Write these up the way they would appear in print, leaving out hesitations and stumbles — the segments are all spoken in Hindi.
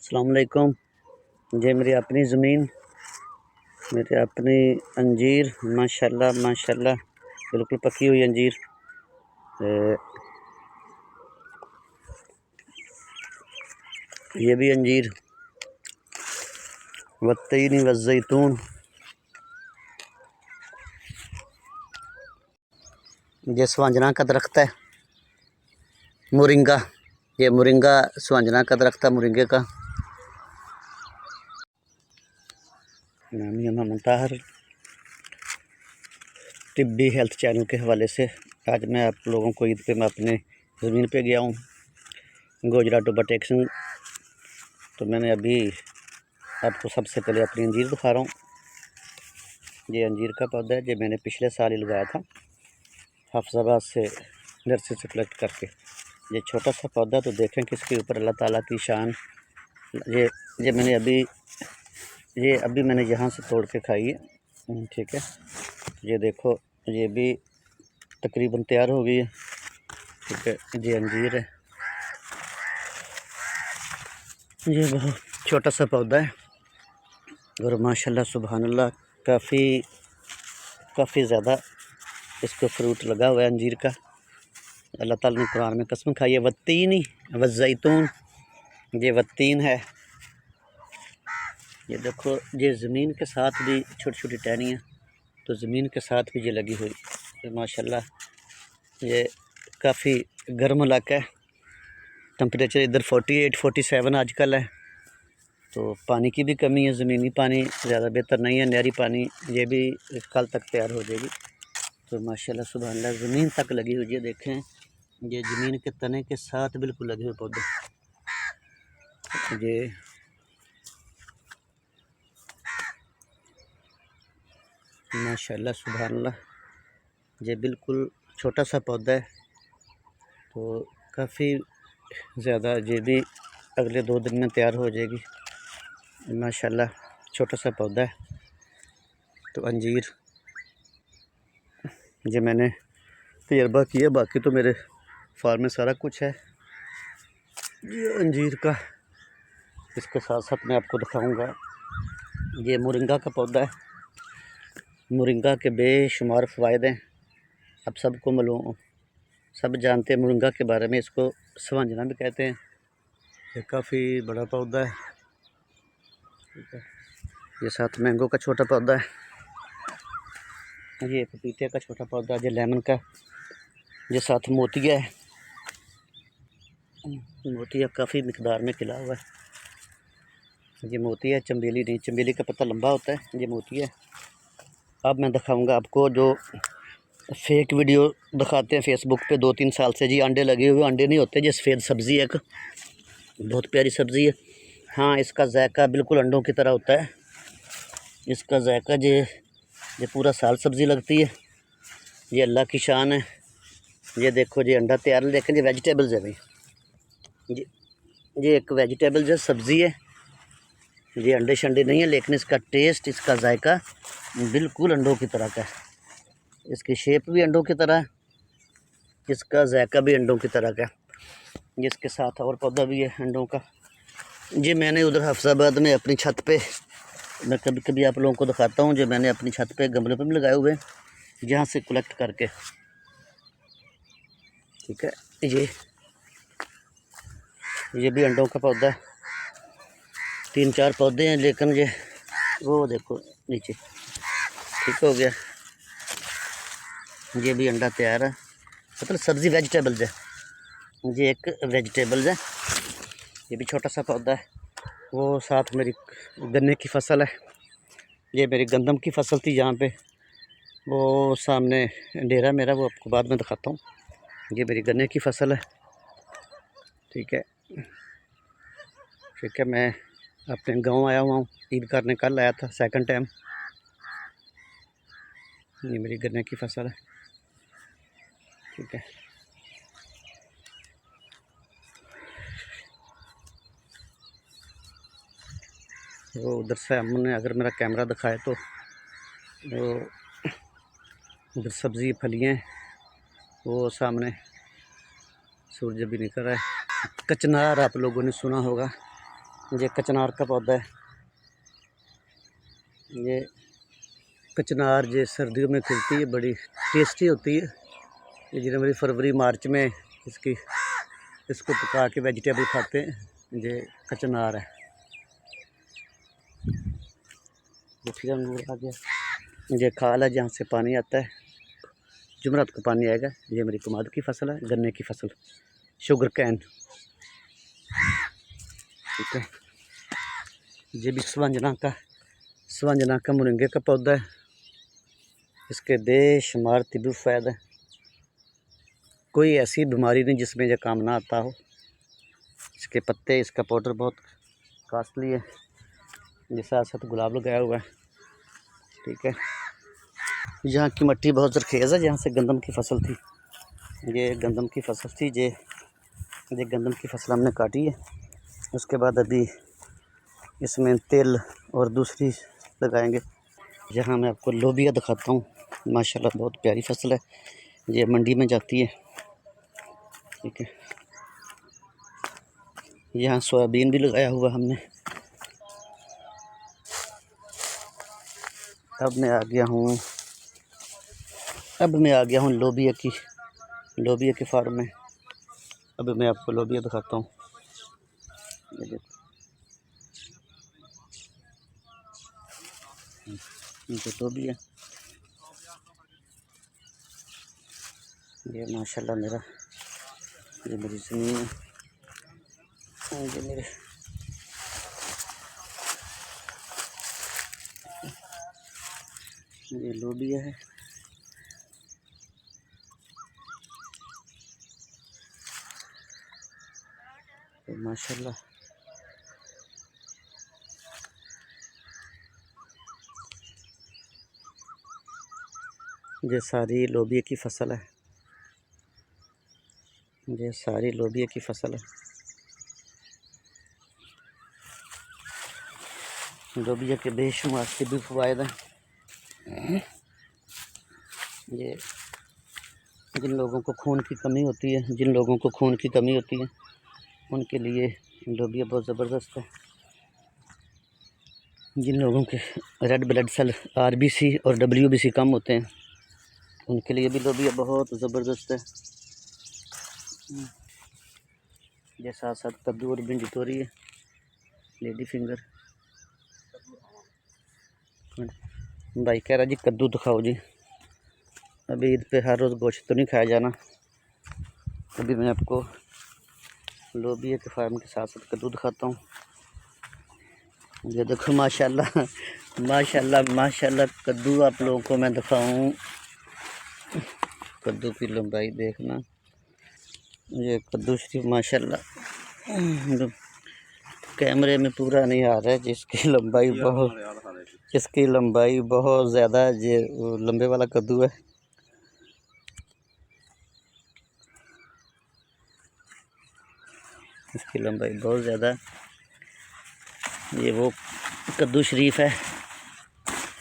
अस्सलाम वालेकुम। ये मेरी अपनी ज़मीन, मेरे अपनी अंजीर माशाल्लाह माशाल्लाह बिल्कुल पकी हुई अंजीर। ये भी अंजीर वत्तीन वज़ैतून। ये स्वांजना का दरख्त है, मोरिंगा। ये मोरिंगा स्वांजना का दरख्त है, मोरिंगे का। नामी मोहम्मद ताहिर, तिब्बी हेल्थ चैनल के हवाले से आज मैं आप लोगों को ईद पे मैं अपने ज़मीन पे गया हूँ, गोजरा टोबा टेक्सन। तो मैंने अभी आपको सबसे पहले अपनी अंजीर दिखा रहा हूँ। ये अंजीर का पौधा है, जो मैंने पिछले साल ही लगाया था हाफिज़ाबाद से नर्सरी से कलेक्ट करके। ये छोटा सा पौधा, तो देखें कि इसके ऊपर अल्लाह ताला की शान। ये अभी मैंने यहाँ से तोड़ के खाई है, ठीक है। ये देखो, ये भी तकरीबन तैयार हो गई है, ठीक है। ये अंजीर है, ये बहुत छोटा सा पौधा है और माशाल्लाह सुभान अल्लाह काफ़ी ज़्यादा इसको फ्रूट लगा हुआ है अंजीर का। अल्लाह ताला ने कुरान में कसम खाई है, वत्तीनी वज़ैतून। ये वत्तीन है। ये देखो, ये ज़मीन के साथ भी छोटी छोटी टहनियाँ, तो ज़मीन के साथ भी ये लगी हुई। तो माशाल्लाह ये काफ़ी गर्म इलाका है। टेम्परेचर इधर 48-47 आजकल है। तो पानी की भी कमी है, ज़मीनी पानी ज़्यादा बेहतर नहीं है। नहरी पानी ये भी कल तक तैयार हो जाएगी। तो माशाल्लाह सुभान अल्लाह ज़मीन तक लगी हुई है। देखें, ये ज़मीन के तने के साथ बिल्कुल लगे हुए पौधे। ये माशाल्लाह सुभान अल्लाह, ये बिल्कुल छोटा सा पौधा है, तो काफ़ी ज़्यादा ये भी अगले 2 दिन में तैयार हो जाएगी। माशाल्लाह छोटा सा पौधा है। तो अंजीर ये मैंने तजर्बा किया, बाकी तो मेरे फार्म में सारा कुछ है। ये अंजीर का, इसके साथ साथ मैं आपको दिखाऊंगा, ये मोरिंगा का पौधा है। मोरिंगा के बेशुमार फ़वाइद हैं, अब सबको मालूम, सब जानते हैं मोरिंगा के बारे में। इसको स्वांजना भी कहते हैं। ये काफ़ी बड़ा पौधा है, ठीक है। ये साथ मैंगो का छोटा पौधा है, ये पपीते का छोटा पौधा, ये लेमन का। ये साथ मोतिया है, मोतिया काफ़ी मिकदार में खिला हुआ है। ये मोतिया है, चमेली नहीं। चमेली का पत्ता लंबा होता है, ये मोतिया है। अब मैं दिखाऊंगा आपको जो फेक वीडियो दिखाते हैं फेसबुक पे 2-3 साल से। जी अंडे लगे हुए, अंडे नहीं होते। ये सफ़ेद सब्ज़ी है, एक बहुत प्यारी सब्ज़ी है। हाँ, इसका जायका बिल्कुल अंडों की तरह होता है। इसका जायका ये पूरा साल सब्ज़ी लगती है। ये अल्लाह की शान है। ये देखो, ये अंडा तैयार है, लेकिन ये वेजिटेबल्स है भाई। ये एक वेजिटेबल्स है, सब्ज़ी है। ये अंडे शंडे नहीं है, लेकिन इसका टेस्ट, इसका जायका बिल्कुल अंडों की तरह का है। इसकी शेप भी अंडों की तरह है, इसका जायका भी अंडों की तरह का है। जिसके साथ और पौधा भी है अंडों का। ये मैंने उधर हाफिज़ाबाद में अपनी छत पे, मैं कभी कभी आप लोगों को दिखाता हूँ, जो मैंने अपनी छत पे गमले पे भी लगाए हुए हैं, यहाँ से कलेक्ट करके, ठीक है। ये भी अंडों का पौधा है। 3-4 पौधे हैं, लेकिन ये वो देखो नीचे, ठीक हो गया। ये भी अंडा तैयार है, मतलब सब्ज़ी वेजिटेबल्स है। ये एक वेजिटेबल्स है। ये भी छोटा सा पौधा है। वो साथ मेरी गन्ने की फसल है। ये मेरी गंदम की फसल थी यहाँ पे, वो सामने डेरा मेरा, वो आपको बाद में दिखाता हूँ। ये मेरी गन्ने की फसल है, ठीक है, ठीक है। मैं अपने गांव आया हुआ हूँ ईद करने, कल आया था सेकंड टाइम। ये मेरी गन्ने की फसल है, ठीक है। वो उधर से हमने, अगर मेरा कैमरा दिखाए तो वो उधर सब्ज़ी फलियाँ, वो सामने सूरज भी निकल रहा है। कचनार आप लोगों ने सुना होगा, ये कचनार का पौधा है। ये कचनार जो सर्दियों में खिलती है, बड़ी टेस्टी होती है। ये जनवरी फरवरी मार्च में इसको पका के वेजिटेबल खाते हैं। ये कचनार है। ये फिर अंगूर आ गया। ये खाल है जहाँ से पानी आता है, जुमरात को पानी आएगा। ये मेरी कुमाद की फसल है, गन्ने की फसल, शुगर कैन, ठीक है। ये भी स्वंजना का मुरंगे का पौधा है। इसके बेशुमार तिब्बी फ़ायदे हैं। कोई ऐसी बीमारी नहीं जिसमें यह काम ना आता हो। इसके पत्ते, इसका पाउडर बहुत कॉस्टली है। ये साथ साथ गुलाब लगाया हुआ है, ठीक है। यहाँ की मिट्टी बहुत ज़रखेज़ है। जहाँ से गंदम की फसल थी, ये गंदम की फसल थी। ये गंदम की फसल हमने काटी है। उसके बाद अभी इसमें तिल और दूसरी लगाएंगे। यहाँ मैं आपको लोबिया दिखाता हूँ। माशाल्लाह बहुत प्यारी फसल है। ये मंडी में जाती है, ठीक है। यहाँ सोयाबीन भी लगाया हुआ हमने। अब मैं आ गया हूँ लोबिया की फार्म में। अब मैं आपको लोबिया दिखाता हूँ। ये देखो, ये लोबिया, ये माशाल्लाह ये मेरी ज़मीन है। ये लोबिया है। तो माशाल्लाह ये सारी लोबिया की फसल है। ये सारी लोबिया की फसल है। लोबिया के बेशुमार तिब्बी फ़वाइद हैं। ये जिन लोगों को खून की कमी होती है, उनके लिए लोबिया बहुत ज़बरदस्त है। जिन लोगों के रेड ब्लड सेल RBC और WBC कम होते हैं, उनके लिए भी लोबिया बहुत ज़बरदस्त है। ये साथ साथ कद्दू और भिंडी तोरी है, लेडी फिंगर। भाई कह रहा जी कद्दू दिखाओ जी। अभी ईद पे हर रोज़ गोश्त तो नहीं खाया जाना। अभी मैं आपको लोबिया के फार्म के साथ साथ कद्दू दिखाता हूँ। ये देखो माशाल्लाह कद्दू आप लोगों को मैं दिखाऊं। कद्दू की लंबाई देखना। ये कद्दू शरीफ माशाल्लाह कैमरे में पूरा नहीं आ रहा है। जिसकी लंबाई बहुत ज़्यादा है। ये लंबे वाला कद्दू है। इसकी लंबाई बहुत ज़्यादा है। ये वो कद्दू शरीफ है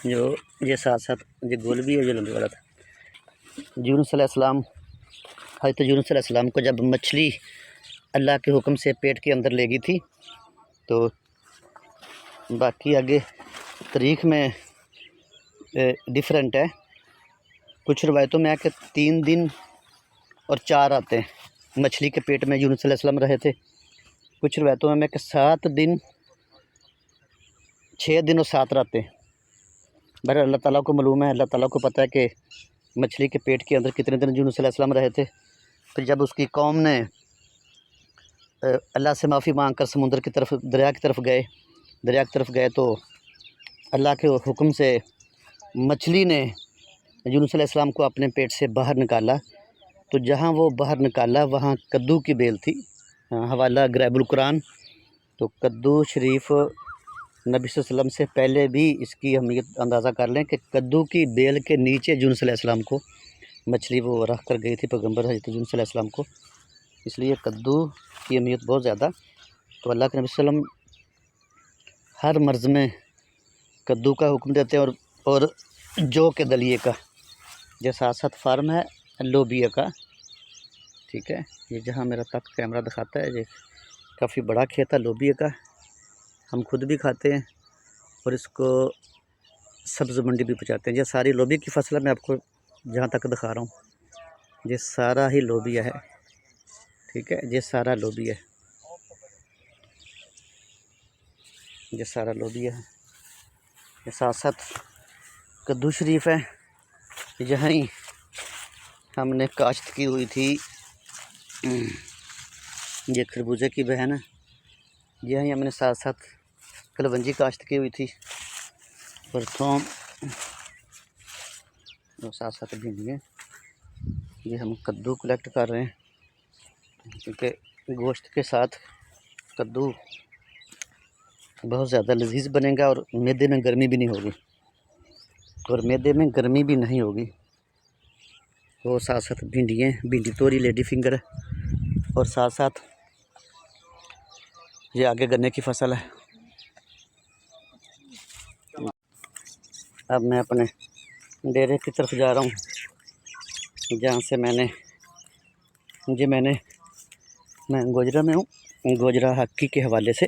जो ये साथ साथ ये गोल भी है, जो लंबे वाला था। यूनुस अलैहिस्सलाम, हज़रत यूनुस अलैहिस्सलाम को जब मछली अल्लाह के हुक्म से पेट के अंदर ले गई थी, तो बाकी आगे तारीख़ में डिफरेंट है। कुछ रवायतों में आके 3 दिन और 4 आते हैं मछली के पेट में यूनुस अलैहिस्सलाम रहे थे। कुछ रवायतों में कि 7 दिन, 6 दिन और 7 रातें। बहरहाल अल्लाह ताला को मालूम है, अल्लाह ताला को पता है कि मछली के पेट के अंदर कितने दिन यूनुस अलैहिस्सलाम रहे थे। फिर जब उसकी कौम ने अल्लाह से माफ़ी मांग कर समुद्र की तरफ, दरिया की तरफ गए, तो अल्लाह के हुक्म से मछली ने यूनुस अलैहिस्सलाम को अपने पेट से बाहर निकाला। तो जहाँ वो बाहर निकाला वहाँ कद्दू की बेल थी। हवाला गराइबुल कुरान। तो कद्दू शरीफ नबी सल्लल्लाहु अलैहि वसल्लम से पहले भी इसकी अहमियत अंदाज़ा कर लें कि कद्दू की बेल के नीचे यूनुस अलैहिस्सलाम को मछली वो रख कर गई थी, पैगम्बर हज़रत यूनुस अलैहिस्सलाम को। इसलिए कद्दू की अहमियत बहुत ज़्यादा। तो अल्लाह के नबी सल्लल्लाहु अलैहि वसल्लम हर मर्ज़ में कद्दू का हुक्म देते हैं और जौ के दलिए का। जो साथ साथ फार्म है लोबिया का, ठीक है। ये जहाँ मेरा तक कैमरा दिखाता है, ये काफ़ी बड़ा खेत है लोबिया का। हम खुद भी खाते हैं और इसको सब्ज़ मंडी भी पहुँचाते हैं। ये सारी लोबिया की फसल है, मैं आपको जहाँ तक दिखा रहा हूँ ये सारा ही लोबिया है, ठीक है। ये सारा लोबिया है, ये सारा लोबिया है। ये साथ साथ कद्दू शरीफ है, यहीं हमने काश्त की हुई थी। ये खरबूजे की बहन है, यहीं हमने साथ साथ कलवंजी काश्त की हुई थी परसों, और साथ साथ भिंडियाँ। ये हम कद्दू कलेक्ट कर रहे हैं क्योंकि गोश्त के साथ कद्दू बहुत ज़्यादा लजीज बनेगा और मैदे में गर्मी भी नहीं होगी, और मैदे में गर्मी भी नहीं होगी। तो साथ साथ भिंडियाँ, भिंडी तोरी लेडी फिंगर है, और साथ साथ ये आगे गन्ने की फसल है। अब मैं अपने डेरे की तरफ जा रहा हूँ, जहाँ से मैं गोजरा में हूँ। गोजरा हॉकी के हवाले से,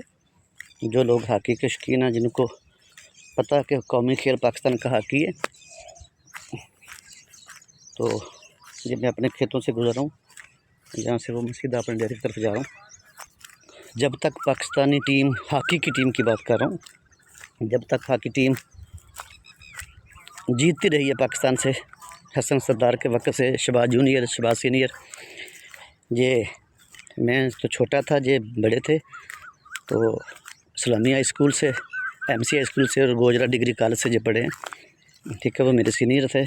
जो लोग हॉकी के शौकीन हैं, जिनको पता है कि कौमी खेल पाकिस्तान का हॉकी है, तो ये मैं अपने खेतों से गुजर रहा हूँ, जहाँ से वो मैं सीधा अपने डेरे की तरफ जा रहा हूँ। जब तक पाकिस्तानी टीम, हॉकी की टीम की बात कर रहा हूँ, जब तक हॉकी टीम जीतती रही है पाकिस्तान से, हसन सरदार के वक्त से, शहबाज जूनियर, शहबाज सीनियर, ये मैं तो छोटा था, ये बड़े थे, तो इस्लामिया स्कूल से, MCA स्कूल से और गोजरा डिग्री कॉलेज से जो पढ़े हैं, ठीक है। वो मेरे सीनियर थे।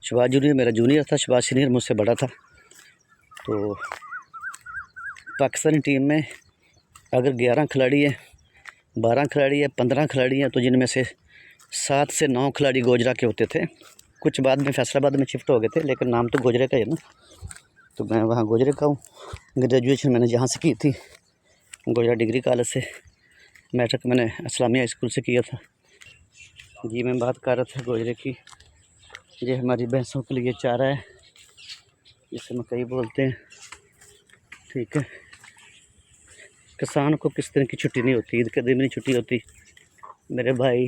शहबाज जूनियर मेरा जूनियर था, शहबाज सीनियर मुझसे बड़ा था। तो पाकिस्तानी टीम में अगर 11 खिलाड़ी हैं, 12 खिलाड़ी है, 15 खिलाड़ी हैं, तो जिनमें से 7 से 9 खिलाड़ी गोजरा के होते थे। कुछ बाद में फैसलाबाद में शिफ्ट हो गए थे, लेकिन नाम तो गोजरे का है ना, तो मैं वहाँ गोजरे का हूँ। ग्रेजुएशन मैंने जहाँ से की थी, गोजरा डिग्री कॉलेज से। मैट्रिक मैंने इस्लामिया स्कूल से किया था। जी मैं बात कर रहा था गोजरे की। ये हमारी भैंसों के लिए चारा है, जिसे मकई बोलते हैं, ठीक है। किसान को किस तरह की छुट्टी नहीं होती, ईद के दिन नहीं छुट्टी होती। मेरे भाई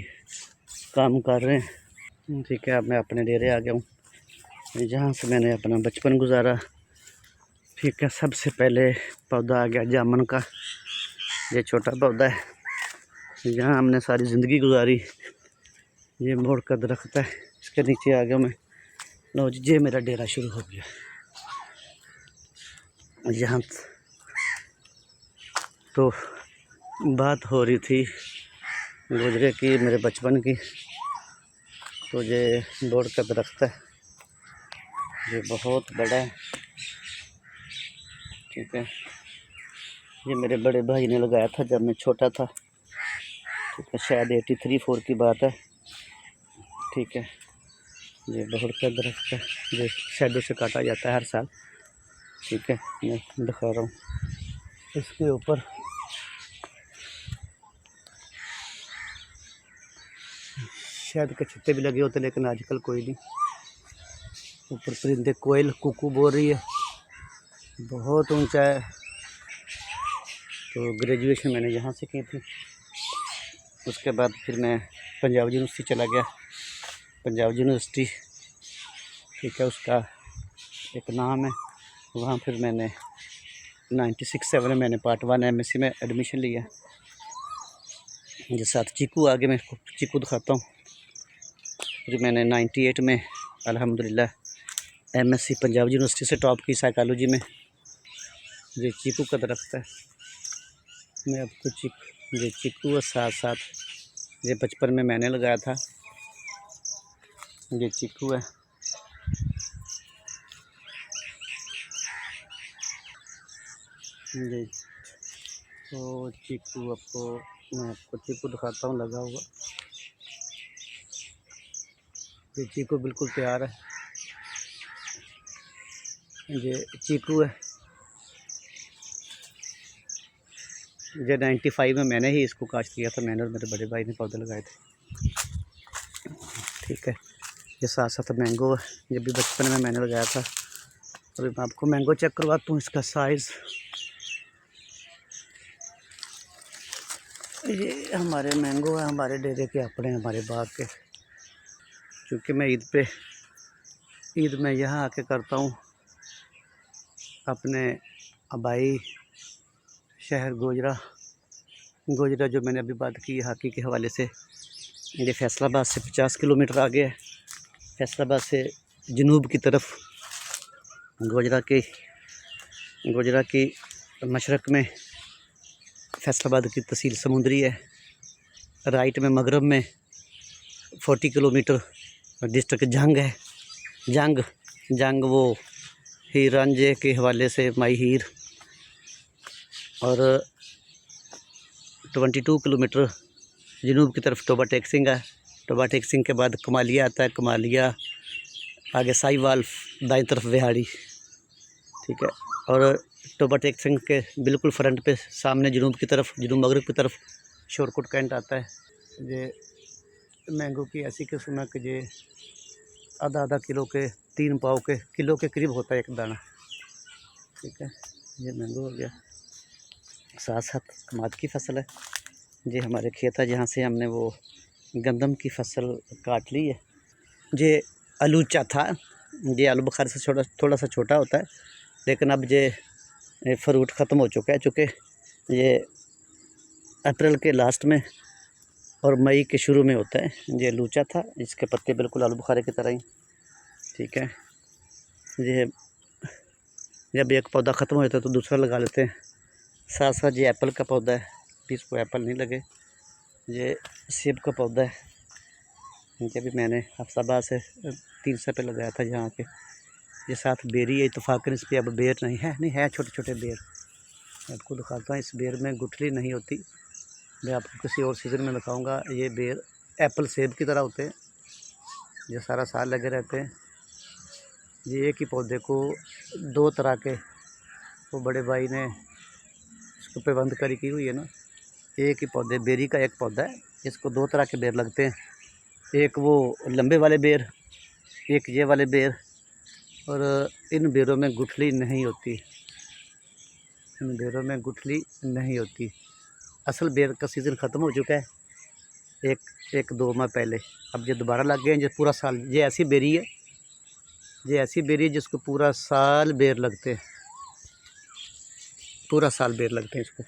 काम कर रहे हैं, ठीक है। अब मैं अपने डेरे आ गया हूँ, जहाँ से मैंने अपना बचपन गुजारा, ठीक है। सबसे पहले पौधा आ गया जामुन का, ये छोटा पौधा है, यहाँ हमने सारी ज़िंदगी गुजारी। ये मोड़ का दरख्त है, इसके नीचे आ गया मैं। लो जी, ये मेरा डेरा शुरू हो गया। यहाँ तो बात हो रही थी गुजरे की, मेरे बचपन की। तो ये बोड़ का दरख्त है, ये बहुत बड़ा है, ठीक है। ये मेरे बड़े भाई ने लगाया था जब मैं छोटा था, ठीक है। शायद 83-84 की बात है, ठीक है। ये बोड़ का दरख्त है, ये शैडो से काटा जाता है हर साल, ठीक है। मैं दिखा रहा हूँ इसके ऊपर शायद के छत्ते भी लगे होते, लेकिन आजकल कोई नहीं। ऊपर परिंदे, कोयल कुकू बोल रही है, बहुत ऊंचा है। तो ग्रेजुएशन मैंने यहाँ से की थी। उसके बाद फिर मैं पंजाब यूनिवर्सिटी चला गया। पंजाब यूनिवर्सिटी, ठीक है, उसका एक नाम है। वहाँ फिर मैंने 96-7 में मैंने पार्ट 1 MSc में एडमिशन लिया। ये साथ चीकू, आगे मैं चीकू दिखाता हूँ। फिर मैंने 98 में अल्हम्दुलिल्लाह MSc पंजाब यूनिवर्सिटी से टॉप की साइकोलॉजी में। ये चीकू का दरख्त है, मैं आपको ये चीकू है, साथ साथ ये बचपन में मैंने लगाया था, ये चीकू है। ये तो चीकू मैं आपको चीकू दिखाता हूँ लगा हुआ। ये चीकू बिल्कुल तैयार है, ये चीकू है। ये 95 में मैंने ही इसको काश्त किया था, मैंने और मेरे बड़े भाई ने पौधे लगाए थे, ठीक है। ये साथ साथ मैंगो है, ये भी बचपन में मैंने लगाया था। अभी मैं आपको मैंगो चेक करवाता हूँ, इसका साइज़ ये हमारे मैंगो है, हमारे डेरे के अपने, हमारे बाग के। क्योंकि मैं ईद में यहाँ आके करता हूँ अपने आबाई शहर गोजरा जो मैंने अभी बात की हाकी के हवाले से। ये फैसलाबाद से 50 किलोमीटर आगे है। फैसलाबाद से जनूब की तरफ गोजरा की मशरक़ में फैसलाबाद की तहसील समुंदरी है। राइट में मगरब में 40 किलोमीटर डिस्ट्रिक्ट जंग है। जंग वो हीर रांझे के हवाले से माई हीर। और 22 किलोमीटर जनूब की तरफ टोबा टेक सिंह है। टोबा टेक सिंह के बाद कमालिया आता है। कमालिया आगे साहिवाल, दाईं तरफ विहाड़ी, ठीक है। और टोबा टेक सिंह के बिल्कुल फ्रंट पे सामने जनूब मगरब की तरफ शोरकुट कैंट आता है। ये मैंगो की ऐसी किस्म है कि ये आधा किलो के 3 पाव के किलो के करीब होता है एक दाना, ठीक है। ये मैंगो हो गया। साथ साथ कमाद की फसल है। ये हमारे खेत है जहाँ से हमने वो गंदम की फसल काट ली है। ये आलूचा था। ये आलू बुखारे से थोड़ा सा छोटा होता है, लेकिन अब ये फ्रूट ख़त्म हो चुका है। चूँकि ये अप्रैल के लास्ट में और मई के शुरू में होता है। ये लूचा था, इसके पत्ते बिल्कुल आलू बुखारे की तरह ही, ठीक है। ये जब एक पौधा ख़त्म हो जाता है तो दूसरा लगा लेते हैं। साथ साथ ये एप्पल का पौधा है, इसको एप्पल नहीं लगे। ये सेब का पौधा है, ये भी मैंने हफ्साबाद से 3 साल पे लगाया था यहाँ के। ये साथ बेरी है, इत्तफाकन इस पर अब बेर नहीं है, छोटे छोटे बेर। मैं आपको दिखाता हूँ, इस बेर में गुठली नहीं होती। मैं आपको किसी और सीज़न में दिखाऊंगा। ये बेर एप्पल सेब की तरह होते हैं, ये सारा साल लगे रहते हैं। ये एक ही पौधे को 2 तरह के, वो बड़े भाई ने इसको पेबंदकारी की हुई है ना। एक ही पौधे, बेरी का एक पौधा है, इसको 2 तरह के बेर लगते हैं। एक वो लंबे वाले बेर, एक ये वाले बेर। और इन बेरों में गुठली नहीं होती, इन बेरों में गुठली नहीं होती। असल बेर का सीज़न ख़त्म हो चुका है एक 2 माह पहले। अब ये दोबारा लग गए हैं। ये पूरा साल ये ऐसी बेरी है, जिसको पूरा साल बेर लगते हैं, पूरा साल बेर लगते हैं इसको।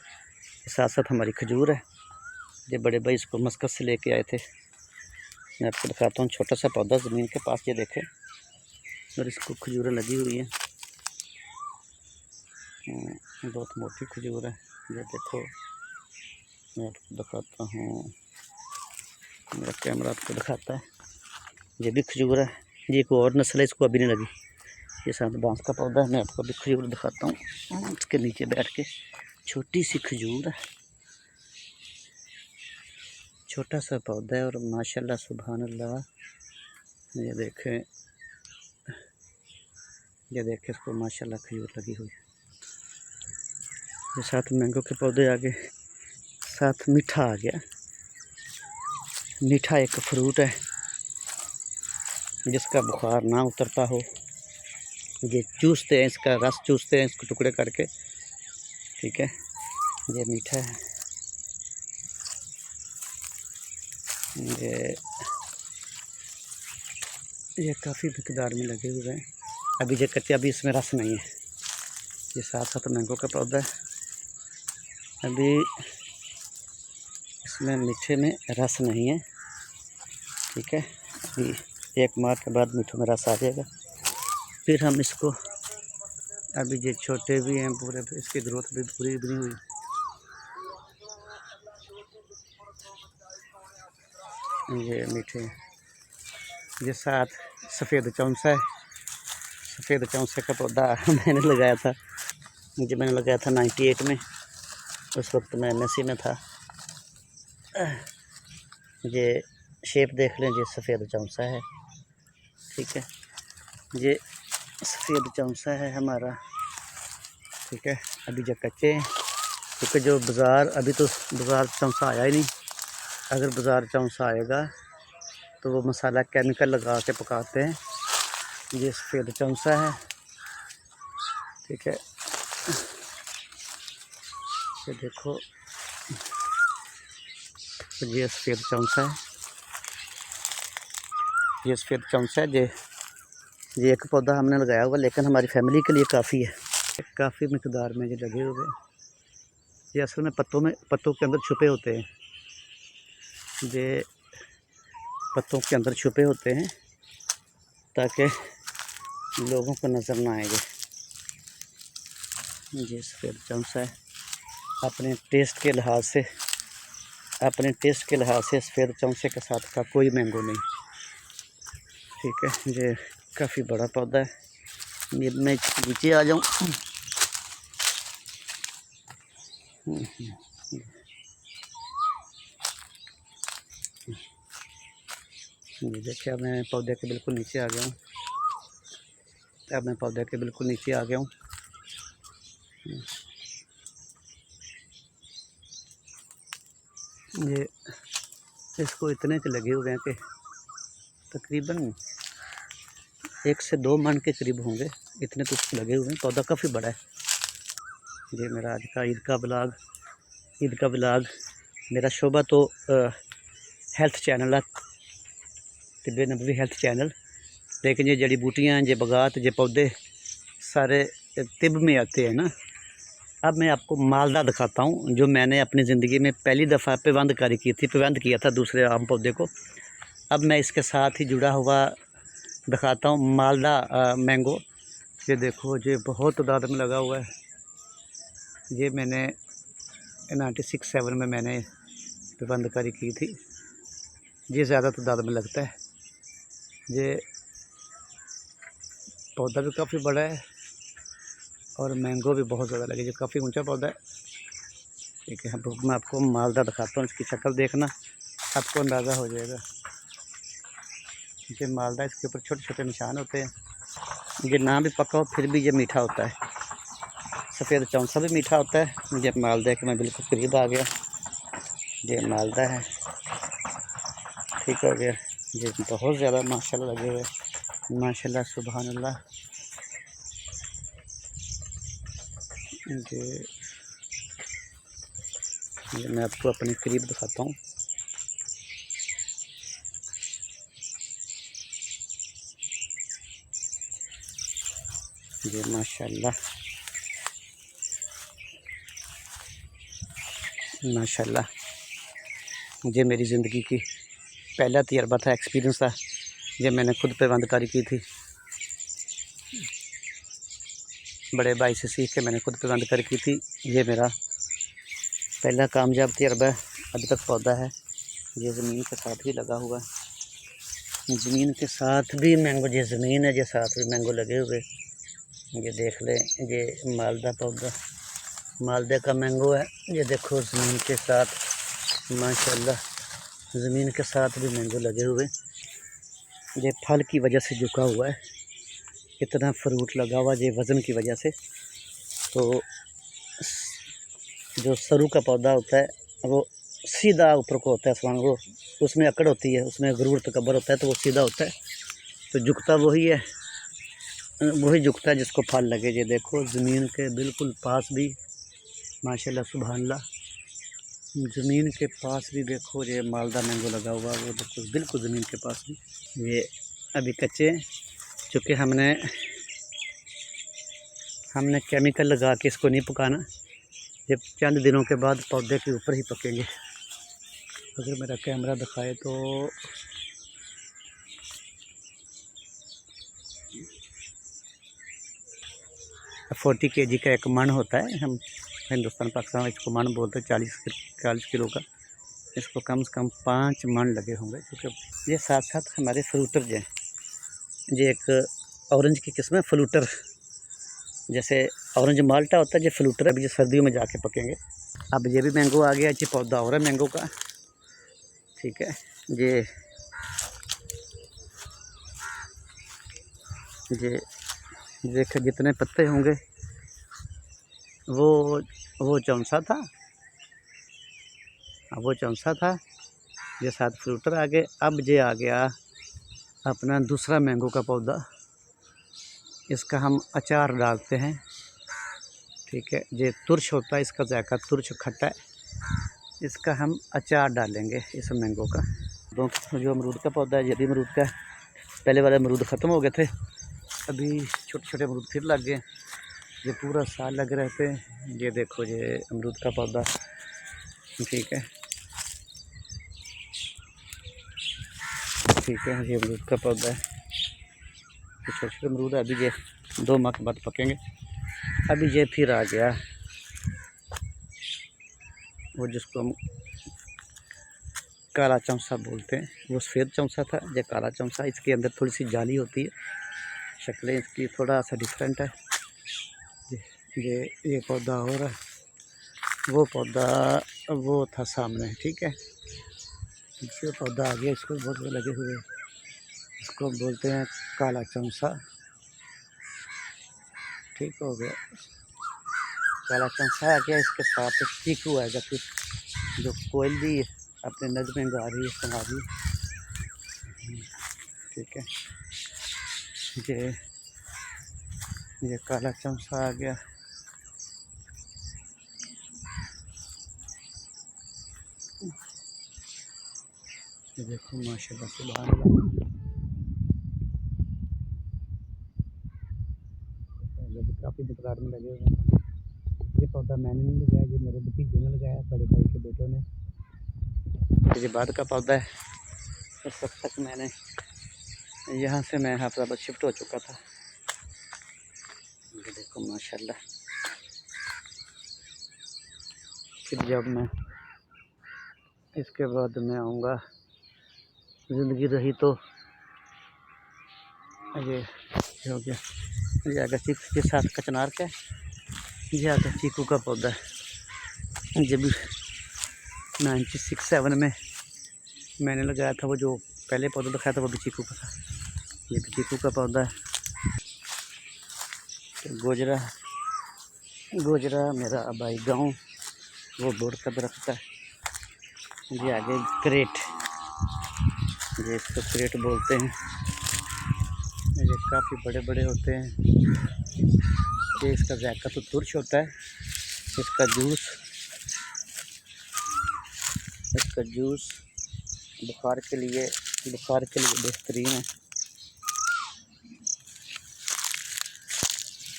साथ साथ हमारी खजूर है। ये बड़े भाई इसको मस्कत से लेके आए थे। मैं आपको दिखाता हूँ, छोटा सा पौधा ज़मीन के पास, ये देखें। और इसको खजूरें लगी हुई हैं, बहुत मोटी खजूर है। ये देखो, मैं आपको दिखाता हूँ, मेरा कैमरा आपको दिखाता है। ये भी खजूर है। ये एक और नस्ल है, इसको अभी नहीं लगी। ये साथ बांस का पौधा है। मैं आपको अभी खजूर दिखाता हूँ, इसके नीचे बैठ के। छोटी सी खजूर है, छोटा सा पौधा है और माशाल्लाह सुभान अल्लाह। ये देखें, इसको माशाल्लाह खजूर लगी हुई है। ये साथ मैंगो के पौधे आगे, साथ मीठा आ गया। मीठा एक फ्रूट है जिसका बुखार ना उतरता हो। ये चूसते हैं, इसका रस चूसते हैं, इसको टुकड़े करके, ठीक है। ये मीठा है। ये काफ़ी मिकदार में लगे हुए हैं। अभी ये कच्चे, अभी इसमें रस नहीं है। ये साथ साथ मैंगो का पौधा है। अभी इसमें मीठे में रस नहीं है, ठीक है। अभी 1 माह के बाद मीठे में रस आ जाएगा। फिर हम इसको, अभी ये छोटे भी हैं पूरे, इसकी ग्रोथ भी पूरी भी नहीं हुई। ये मीठे, ये साथ सफ़ेद चौंसा है। सफ़ेद चौंसे का पौधा मैंने लगाया था, 98 में। उस वक्त मैं MSc में था। ये शेप देख लें, ये सफ़ेद चौंसा है, ठीक है। ये सफ़ेद चौंसा है हमारा, ठीक है। अभी जो कच्चे हैं, क्योंकि जो बाज़ार, अभी तो बाज़ार चौंसा आया ही नहीं। अगर बाज़ार चौंसा आएगा तो वो मसाला केमिकल लगा के पकाते हैं। ये सफ़ेद चौंसा है, ठीक है। ये देखो, तो ये सफ़ेद चौंसा है, ये सफ़ेद चौंसा है। ये एक पौधा हमने लगाया हुआ, लेकिन हमारी फैमिली के लिए काफ़ी है। काफ़ी मिकदार में ये लगे हुए। ये असल में पत्तों के अंदर छुपे होते हैं, ये पत्तों के अंदर छुपे होते हैं ताकि लोगों को नज़र ना आएंगे। ये सफ़ेद चौंसा है। अपने टेस्ट के लिहाज से सफ़ेद चौंसे के साथ का कोई मैंगो नहीं, ठीक है। ये काफ़ी बड़ा पौधा है। मैं नीचे आ जाऊँ। ये देखिए, अब मैं पौधे के बिल्कुल नीचे आ गया हूँ। ये इसको इतने के लगे हुए हैं कि तकरीबन 1 से 2 मन के करीब होंगे, इतने कुछ लगे हुए हैं। पौधा काफ़ी बड़ा है। ये मेरा आज का ईद का ब्लॉग। मेरा शोबा तो हेल्थ चैनल है, तिब्बे नबवी हेल्थ चैनल, लेकिन ये जड़ी बूटियाँ, ये बगात, ये पौधे सारे तिब में आते हैं ना। अब मैं आपको मालदा दिखाता हूँ, जो मैंने अपनी ज़िंदगी में पहली दफ़ा पेवंद किया था दूसरे आम पौधे को। अब मैं इसके साथ ही जुड़ा हुआ दिखाता हूँ मालदा मैंगो। ये देखो, ये बहुत तादाद में लगा हुआ है। ये मैंने 96-7 में मैंने पेवंदकारी की थी। ये ज़्यादा तादाद में लगता है। ये पौधा भी काफ़ी बड़ा है और मैंगो भी बहुत ज़्यादा लगे। ये काफ़ी ऊंचा पौधा है, ठीक है। मैं आपको मालदा दिखाता हूँ, इसकी शक्ल देखना, आपको अंदाज़ा हो जाएगा। ये मालदा, इसके ऊपर छोटे छोटे निशान होते हैं। ये ना भी पका हो फिर भी ये मीठा होता है। सफ़ेद चौंसा भी मीठा होता है। ये मालदा के मैं बिल्कुल करीब आ गया। ये मालदा है, ठीक हो गया। ये बहुत ज़्यादा माशाल्लाह लगे हुए, माशाल्लाह सुभान अल्लाह। ये मैं आपको अपने करीब दिखाता हूँ। ये माशाल्लाह माशाल्लाह, ये मेरी ज़िंदगी की पहला तजर्बा था, एक्सपीरियंस था। ये मैंने खुद पेवंदकारी की थी, बड़े भाई से सीख के मैंने खुद पेवंदकारी की थी। ये मेरा पहला कामयाब तजर्बा है। अभी तक पौधा है, ये ज़मीन के साथ भी लगा हुआ है। ज़मीन के साथ भी मैंगो, ये ज़मीन है, ये साथ भी मैंगो लगे हुए। ये देख लें, ये मालदा पौधा, मालदे का मैंगो है। ये देखो, ज़मीन के साथ माशाल्लाह, ज़मीन के साथ भी मैंगो लगे हुए। ये फल की वजह से झुका हुआ है, इतना फ्रूट लगा हुआ ये वज़न की वजह से। तो जो सरू का पौधा होता है वो सीधा ऊपर को होता है आसमान, वो उसमें अकड़ होती है, उसमें गुरूर तकब्बर होता है, तो वो सीधा होता है। तो झुकता वही है, झुकता है जिसको फल लगे। ये देखो, ज़मीन के बिल्कुल पास भी माशाल्लाह सुभान अल्लाह, ज़मीन के पास भी देखो ये मालदा मैंगो लगा हुआ, वो देखो बिल्कुल ज़मीन के पास भी। ये अभी कच्चे हैं, चूँकि हमने केमिकल लगा के इसको नहीं पकाना। जब चंद दिनों के बाद पौधे के ऊपर ही पकेंगे। अगर मेरा कैमरा दिखाए तो $40 kg का एक मन होता है, हम हिंदुस्तान पाकिस्तान में इसको मन बोलते हैं, 40 किलो का। इसको कम से कम 5 मन लगे होंगे, क्योंकि ये साथ साथ हमारे फ्रूटर जो हैं, ये एक ऑरेंज की किस्म है फ्लूटर। जैसे ऑरेंज माल्टा होता है, ये फ्लूटर है। अभी ये सर्दियों में जाके पकेंगे। अब ये भी मैंगो आ गया, ये पौधा और है मैंगो का, ठीक है। ये देखो, जितने पत्ते होंगे वो चौंसा था, वो चौंसा था। ये साथ फ्रूटर आ गए। अब ये आ गया अपना दूसरा मैंगो का पौधा, इसका हम अचार डालते हैं, ठीक है। ये तुरश होता है, इसका जायका तुरश खट्टा है। इसका हम अचार डालेंगे इस मैंगो का। तो जो अमरूद का पौधा है, ये भी अमरूद का, पहले वाले अमरूद ख़त्म हो गए थे, अभी छोटे छोटे अमरूद फिर लग गए। ये पूरा साल लगे रहते हैं। ये देखो ये अमरूद का पौधा, ठीक है, ठीक है, ये अमरूद का पौधा है। ये छोटे छोटे अमरूद है, अभी ये 2 माह के बाद पकेंगे। अभी ये फिर आ गया वो जिसको हम काला चमसा बोलते हैं, वो सफ़ेद चमसा था, ये काला चमसा। इसके अंदर थोड़ी सी जाली होती है, शक्लें इसकी थोड़ा सा डिफरेंट है। ये पौधा और है, वो पौधा वो था सामने, ठीक है। दूसरा पौधा आ गया, इसको बहुत लगे हुए, इसको बोलते हैं काला चमसा, ठीक हो गया। काला चमसा आ गया, इसके साथ चीकू आएगा फिर, जो कोयल भी अपने नज़में गा रही है, सुना रही है, ठीक है। ये काला चमसा आ गया। ये देखो माशाल्लाह सुभान अल्लाह, काफ़ी मकदार में लगे हुए हैं। ये पौधा मैंने नहीं लगाया, ये मेरे भतीजे ने लगाया, बड़े भाई के बेटों ने। ये बाद का पौधा है, इस वक्त तक मैंने यहाँ से मैं हैदराबाद शिफ्ट हो चुका था। ये देखो माशाल्लाह। फिर जब मैं इसके बाद मैं आऊँगा, ज़िंदगी रही तो ये हो गया। ये आगे चीकू के साथ कचनार का, ये आगे चीकू का पौधा है। ये भी 1967 में मैंने लगाया था, वो जो पहले पौधा दिखाया था वो भी चीकू का था। ये भी चीकू का पौधा है। तो गोजरा मेरा आबाई गांव, वो बोर्ड का दरख्त है। ये आगे क्रेट, ये इसको क्रेट बोलते हैं। ये काफ़ी बड़े बड़े होते हैं। ये इसका जायका तो तुर्च होता है। इसका जूस बुखार के लिए बेहतरीन है।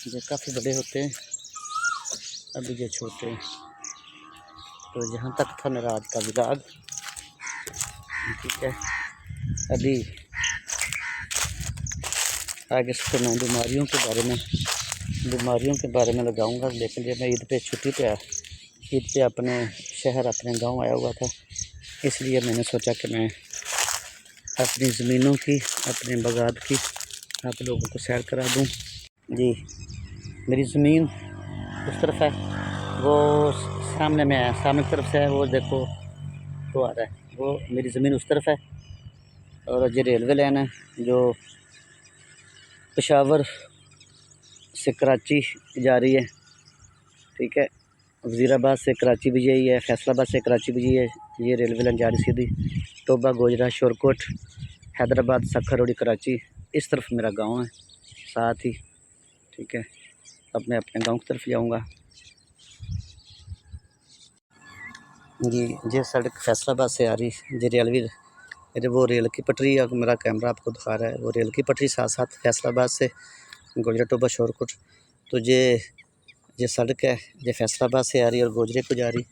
ये काफ़ी बड़े होते हैं, अभी ये छोटे हैं। तो यहाँ तक था मेरा आज का व्लॉग, ठीक है। अभी आगे से मैं बीमारियों के बारे में लगाऊंगा। लेकिन जब मैं ईद पे छुट्टी पे आया, ईद पे अपने शहर अपने गांव आया हुआ था, इसलिए मैंने सोचा कि मैं अपनी ज़मीनों की, अपने बगात की आप लोगों को सैर करा दूं। जी, मेरी ज़मीन उस तरफ है, वो सामने में है, सामने की तरफ से है, वो देखो वो आ रहा है, वो मेरी ज़मीन उस तरफ है। और ये रेलवे लाइन है जो पेशावर से कराची जा रही है, ठीक है। वज़ीराबाद से कराची भी यही है, फैसलाबाद से कराची भी यही है। ये रेलवे लाइन जा रही सीधी तोबा, गोजरा, शोरकोट, हैदराबाद, सखर रोडी, कराची। इस तरफ मेरा गांव है साथ ही, ठीक है। अब मैं अपने गांव की तरफ जाऊंगा। ये सड़क फैसलाबाद से आ रही, ये रेलवे, वो रेल की पटरी, मेरा कैमरा आपको दिखा रहा है, वो रेल की पटरी साथ साथ फैसलाबाद से गोजरा, टोबा, शोरकोट। तो ये सड़क है, ये फैसलाबाद से आ रही है और गोजरे को जा रही।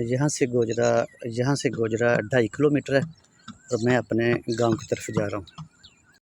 यहाँ से गोजरा 2.5 किलोमीटर है और मैं अपने गांव की तरफ जा रहा हूँ।